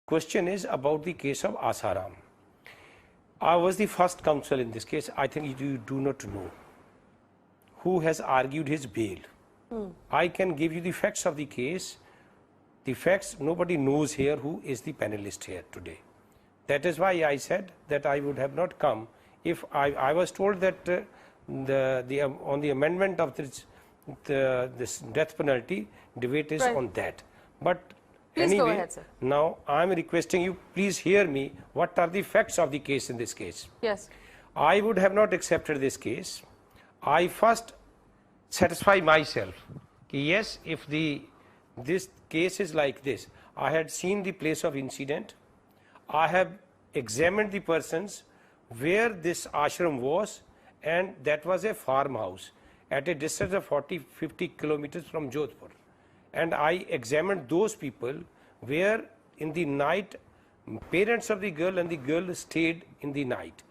Question is about the case of Asaram. I was the first counsel in this case. I think you do not know who has argued his bail. I can give you the facts of the case. The facts, nobody knows here who is the panelist here today. That is why I said that I would have not come if I was told that on the amendment of this death penalty, debate is on that. But please anyway, go ahead, sir. Now I am requesting you, please hear me. What are the facts of the case in this case? Yes. I would have not accepted this case. I first satisfy myself. Yes, if this case is like this, I had seen the place of incident. I have examined the persons where this ashram was, and that was a farmhouse at a distance of 40-50 kilometers from Jodhpur. And I examined those people where in the night parents of the girl and the girl stayed in the night.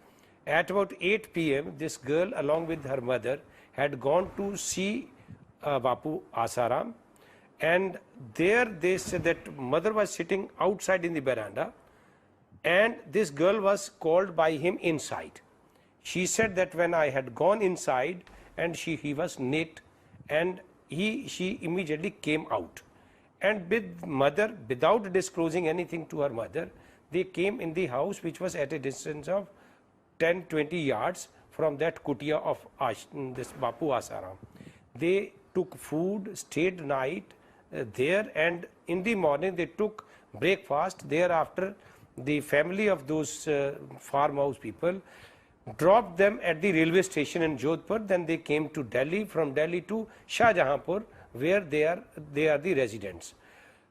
At about 8 p.m. this girl along with her mother had gone to see Bapu Asaram, and there they said that mother was sitting outside in the veranda and this girl was called by him inside. She said that when I had gone inside and he was naked, and she immediately came out, and with mother, without disclosing anything to her mother, they came in the house which was at a distance of 10-20 yards from that kutia of this Bapu Asaram. They took food, stayed night there, and in the morning they took breakfast. Thereafter the family of those farmhouse people dropped them at the railway station in Jodhpur. Then they came to Delhi, from Delhi to Shahjahanpur, where they are the residents.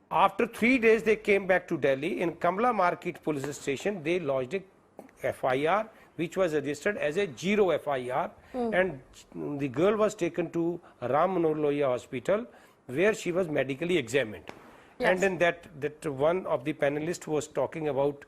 After 3 days they came back to Delhi. In Kamla Market police station they lodged a FIR which was registered as a 0 FIR, and the girl was taken to Ram Manohar Lohia hospital where she was medically examined. Yes. And then that one of the panelists was talking about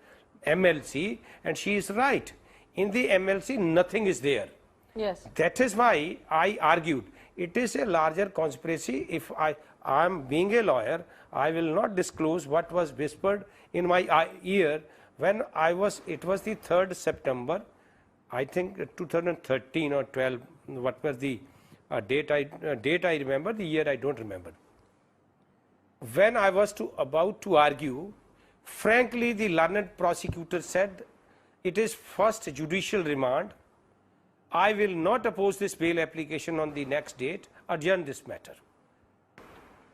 MLC, and she is right. In the MLC nothing is there. Yes. That is why I argued it is a larger conspiracy. If I am being a lawyer, I will not disclose what was whispered in my ear when it was the 3rd September, I think 2013 or 12, what was the date I remember, the year I don't remember. When I was about to argue, frankly the learned prosecutor said, it is first judicial remand. I will not oppose this bail application on the next date. Adjourn this matter.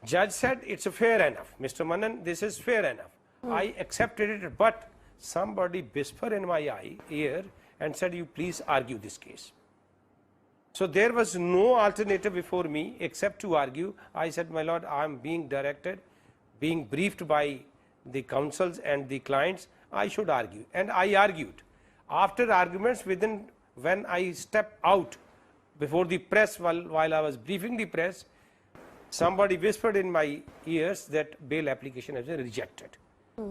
Judge said it's fair enough. Mr. Manan, this is fair enough. I accepted it, but somebody whispered in my ear and said, you please argue this case. So there was no alternative before me except to argue. I said, my lord, I am being directed, being briefed by the counsels and the clients, I should argue. And I argued. After arguments, when I stepped out before the press while I was briefing the press, somebody whispered in my ears that bail application has been rejected.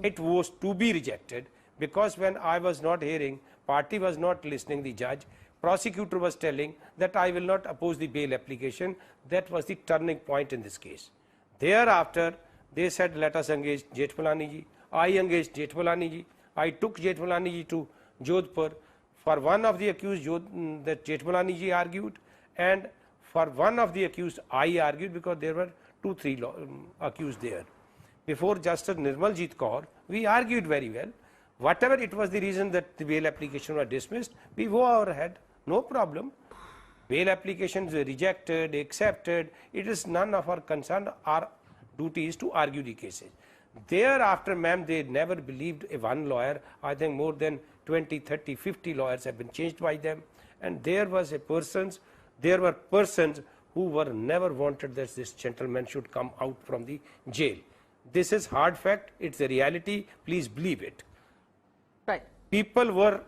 It was to be rejected because when I was not hearing, party was not listening, the judge, prosecutor was telling that I will not oppose the bail application. That was the turning point in this case. Thereafter, they said, let us engage Jethmalani ji. I engaged Jethmalani ji. I took Jethmalani ji to Jodhpur. For one of the accused, that Jethmalani ji argued, and for one of the accused, I argued, because there were 2-3 accused there. Before Justice Nirmaljit Kaur, we argued very well. Whatever it was the reason that the bail application was dismissed, we go ahead, no problem. Bail applications were rejected, accepted. It is none of our concern. Our duty is to argue the cases. Thereafter, ma'am, they never believed one lawyer. I think more than 20, 30, 50 lawyers have been changed by them. And there were persons who were never wanted that this gentleman should come out from the jail. This is hard fact. It's a reality. Please believe it. Right. People were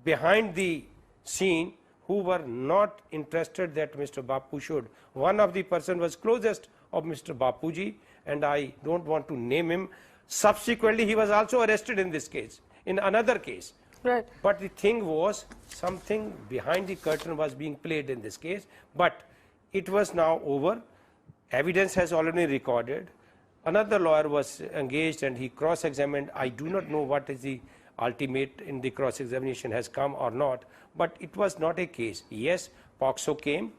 behind the scene who were not interested that Mr. Bapu should. One of the person was closest of Mr. Bapuji, and I don't want to name him. Subsequently, he was also arrested in this case, in another case. Right. But the thing was, something behind the curtain was being played in this case, but it was now over. Evidence has already recorded. Another lawyer was engaged and he cross-examined. I do not know what is the ultimate in the cross-examination has come or not, but it was not a case. Yes, POCSO came.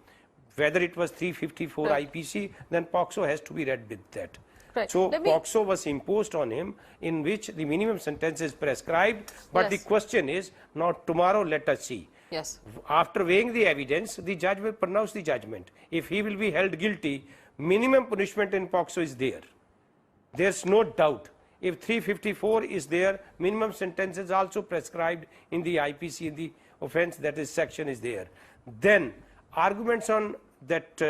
Whether it was 354 Right. IPC, then POCSO has to be read with that. Right. So Let me- POCSO was imposed on him, in which the minimum sentence is prescribed. But Yes. the question is, now tomorrow let us see. Yes. After weighing the evidence, the judge will pronounce the judgment. If he will be held guilty, minimum punishment in POCSO is there. There's no doubt. If 354 is there, minimum sentence is also prescribed in the IPC, in the offense that is section is there. Then arguments on that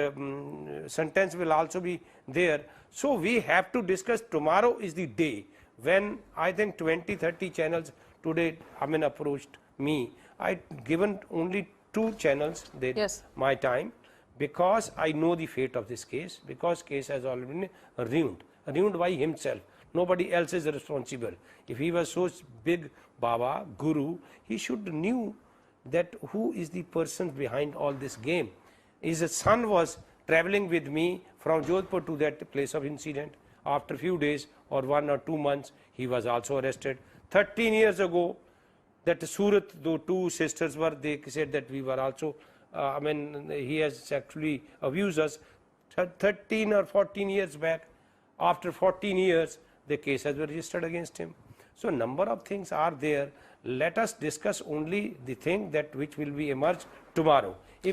sentence will also be there. So we have to discuss. Tomorrow is the day when I think 20-30 channels today approached me. I given only 2 channels Yes. my time, because I know the fate of this case, because case has already been ruined by himself. Nobody else is responsible. If he was so big Baba, Guru, he should knew that who is the person behind all this game. His son was traveling with me from Jodhpur to that place of incident. After few days or 1 or 2 months, he was also arrested. 13 years ago, that Surat, the 2 sisters were, they said that we were also, he has actually abused us. 13 or 14 years back, after 14 years, the case has been registered against him. So number of things are there. Let us discuss only the thing that which will be emerged tomorrow. If